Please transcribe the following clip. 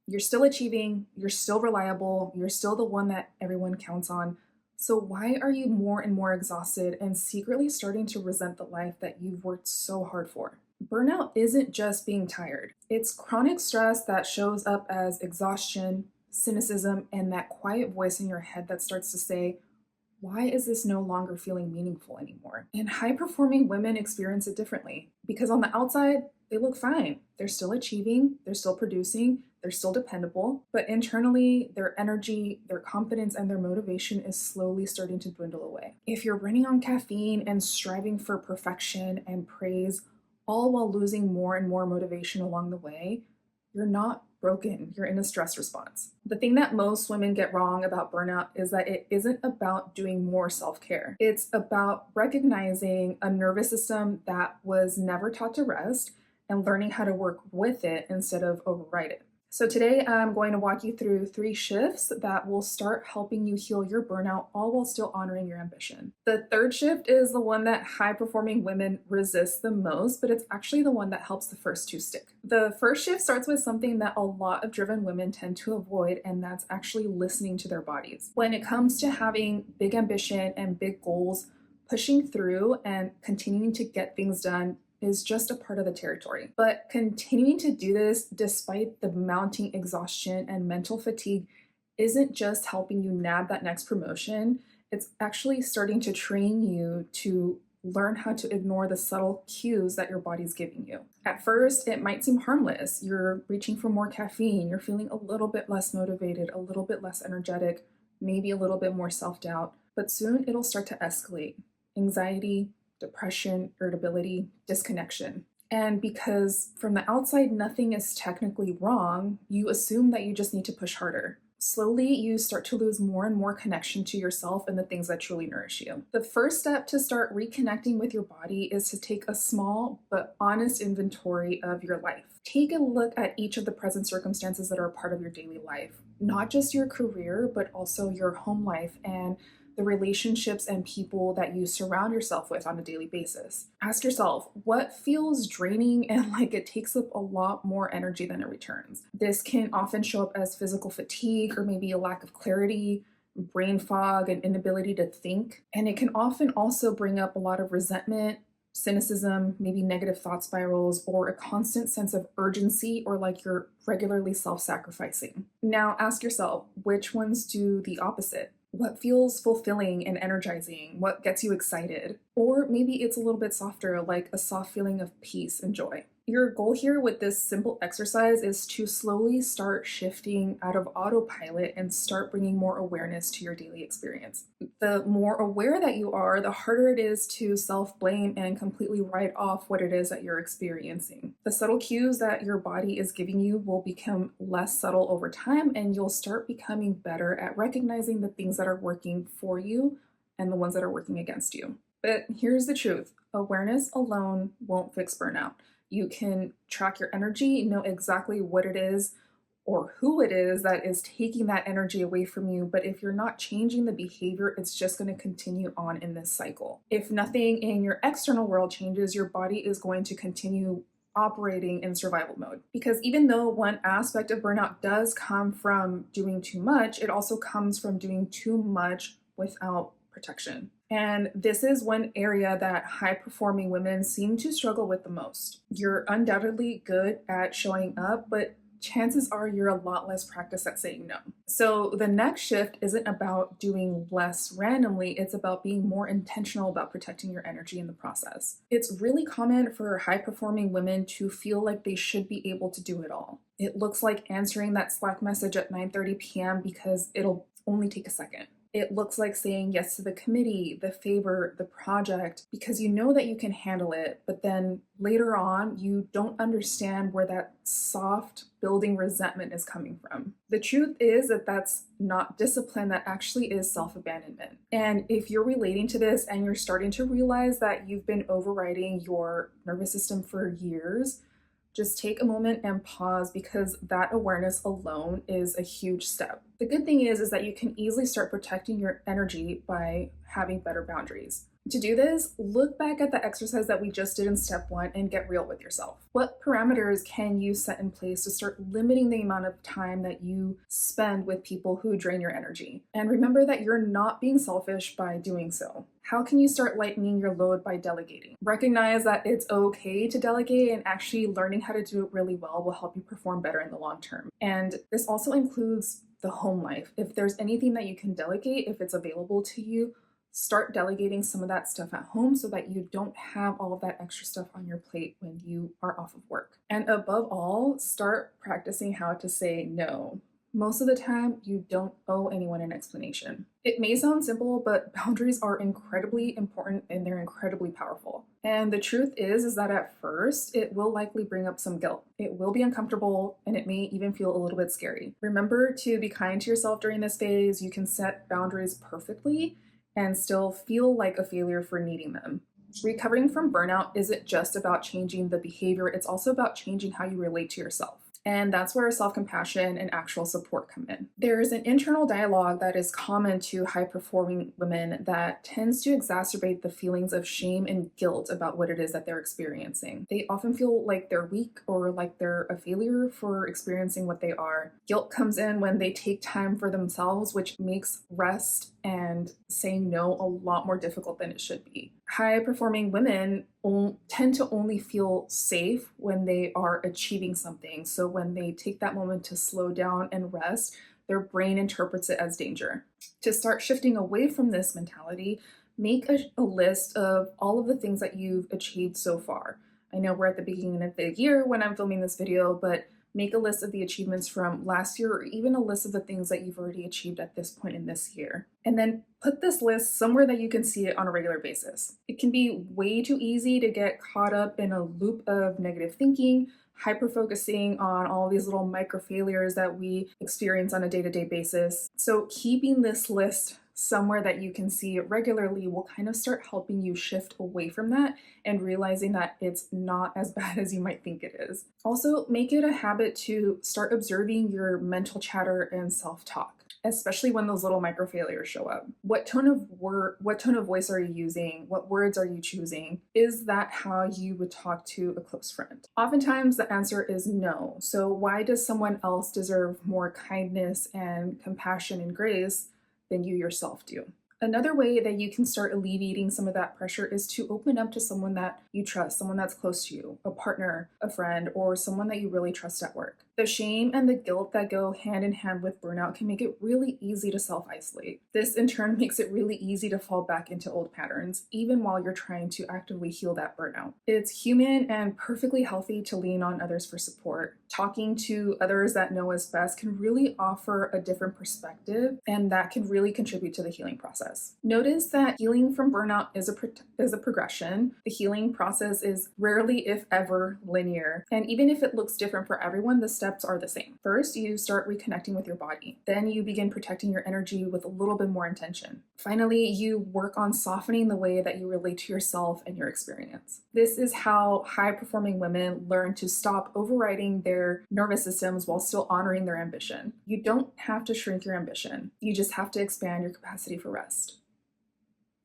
You're still achieving, you're still reliable, you're still the one that everyone counts on. So, why are you more and more exhausted and secretly starting to resent the life that you've worked so hard for? Burnout isn't just being tired, it's chronic stress that shows up as exhaustion, cynicism, and that quiet voice in your head that starts to say, why is this no longer feeling meaningful anymore? And high performing women experience it differently because on the outside, they look fine. They're still achieving, they're still producing, they're still dependable, but internally, their energy, their confidence, and their motivation is slowly starting to dwindle away. If you're running on caffeine and striving for perfection and praise, all while losing more and more motivation along the way, you're not broken, you're in a stress response. The thing that most women get wrong about burnout is that it isn't about doing more self care. It's about recognizing a nervous system that was never taught to rest and learning how to work with it instead of override it. So, today I'm going to walk you through 3 shifts that will start helping you heal your burnout all while still honoring your ambition. The third shift is the one that high performing women resist the most, but it's actually the one that helps the first 2 stick. The first shift starts with something that a lot of driven women tend to avoid, and that's actually listening to their bodies. When it comes to having big ambition and big goals, pushing through and continuing to get things done is just a part of the territory. But continuing to do this despite the mounting exhaustion and mental fatigue isn't just helping you nab that next promotion, it's actually starting to train you to learn how to ignore the subtle cues that your body's giving you. At first, it might seem harmless. You're reaching for more caffeine, you're feeling a little bit less motivated, a little bit less energetic, maybe a little bit more self-doubt, but soon it'll start to escalate. Anxiety, depression, irritability, disconnection. And because from the outside nothing is technically wrong, you assume that you just need to push harder. Slowly, you start to lose more and more connection to yourself and the things that truly nourish you. The first step to start reconnecting with your body is to take a small but honest inventory of your life. Take a look at each of the present circumstances that are a part of your daily life, not just your career, but also your home life and the relationships and people that you surround yourself with on a daily basis. Ask yourself, what feels draining and like it takes up a lot more energy than it returns? This can often show up as physical fatigue or maybe a lack of clarity, brain fog, and inability to think. And it can often also bring up a lot of resentment, cynicism, maybe negative thought spirals, or a constant sense of urgency or like you're regularly self-sacrificing. Now ask yourself, which ones do the opposite? What feels fulfilling and energizing? What gets you excited? Or maybe it's a little bit softer, like a soft feeling of peace and joy. Your goal here with this simple exercise is to slowly start shifting out of autopilot and start bringing more awareness to your daily experience. The more aware that you are, the harder it is to self-blame and completely write off what it is that you're experiencing. The subtle cues that your body is giving you will become less subtle over time, and you'll start becoming better at recognizing the things that are working for you and the ones that are working against you. But here's the truth. Awareness alone won't fix burnout. You can track your energy, know exactly what it is or who it is that is taking that energy away from you. But if you're not changing the behavior, it's just going to continue on in this cycle. If nothing in your external world changes, your body is going to continue operating in survival mode. Because even though one aspect of burnout does come from doing too much, it also comes from doing too much without protection. And this is one area that high performing women seem to struggle with the most. You're undoubtedly good at showing up, but chances are you're a lot less practiced at saying no. So the next shift isn't about doing less randomly, it's about being more intentional about protecting your energy in the process. It's really common for high performing women to feel like they should be able to do it all. It looks like answering that Slack message at 9:30 p.m. because it'll only take a second. It looks like saying yes to the committee, the favor, the project, because you know that you can handle it, but then later on, you don't understand where that soft building resentment is coming from. The truth is that that's not discipline, that actually is self-abandonment. And if you're relating to this and you're starting to realize that you've been overriding your nervous system for years, just take a moment and pause, because that awareness alone is a huge step. The good thing is that you can easily start protecting your energy by having better boundaries. To do this, look back at the exercise that we just did in step 1 and get real with yourself. What parameters can you set in place to start limiting the amount of time that you spend with people who drain your energy? And remember that you're not being selfish by doing so. How can you start lightening your load by delegating? Recognize that it's okay to delegate, and actually learning how to do it really well will help you perform better in the long term. And this also includes the home life. If there's anything that you can delegate, if it's available to you, start delegating some of that stuff at home so that you don't have all of that extra stuff on your plate when you are off of work. And above all, start practicing how to say no. Most of the time, you don't owe anyone an explanation. It may sound simple, but boundaries are incredibly important and they're incredibly powerful. And the truth is that at first, it will likely bring up some guilt. It will be uncomfortable, and it may even feel a little bit scary. Remember to be kind to yourself during this phase. You can set boundaries perfectly and still feel like a failure for needing them. Recovering from burnout isn't just about changing the behavior, it's also about changing how you relate to yourself. And that's where self-compassion and actual support come in. There is an internal dialogue that is common to high-performing women that tends to exacerbate the feelings of shame and guilt about what it is that they're experiencing. They often feel like they're weak or like they're a failure for experiencing what they are. Guilt comes in when they take time for themselves, which makes rest and saying no a lot more difficult than it should be. High-performing women tend to only feel safe when they are achieving something. So when they take that moment to slow down and rest, their brain interprets it as danger. To start shifting away from this mentality, make a list of all of the things that you've achieved so far. I know we're at the beginning of the year when I'm filming this video, but make a list of the achievements from last year, or even a list of the things that you've already achieved at this point in this year. And then put this list somewhere that you can see it on a regular basis. It can be way too easy to get caught up in a loop of negative thinking, hyper-focusing on all these little micro failures that we experience on a day-to-day basis. So keeping this list somewhere that you can see it regularly will kind of start helping you shift away from that and realizing that it's not as bad as you might think it is. Also, make it a habit to start observing your mental chatter and self-talk, especially when those little micro failures show up. What tone of voice are you using? What words are you choosing? Is that how you would talk to a close friend? Oftentimes the answer is no. So why does someone else deserve more kindness and compassion and grace than you yourself do? Another way that you can start alleviating some of that pressure is to open up to someone that you trust, someone that's close to you, a partner, a friend, or someone that you really trust at work. The shame and the guilt that go hand in hand with burnout can make it really easy to self-isolate. This in turn makes it really easy to fall back into old patterns, even while you're trying to actively heal that burnout. It's human and perfectly healthy to lean on others for support. Talking to others that know us best can really offer a different perspective, and that can really contribute to the healing process. Notice that healing from burnout is a progression. The healing process is rarely, if ever, linear. And even if it looks different for everyone, the steps are the same. First, you start reconnecting with your body. Then you begin protecting your energy with a little bit more intention. Finally, you work on softening the way that you relate to yourself and your experience. This is how high-performing women learn to stop overriding their nervous systems while still honoring their ambition. You don't have to shrink your ambition. You just have to expand your capacity for rest.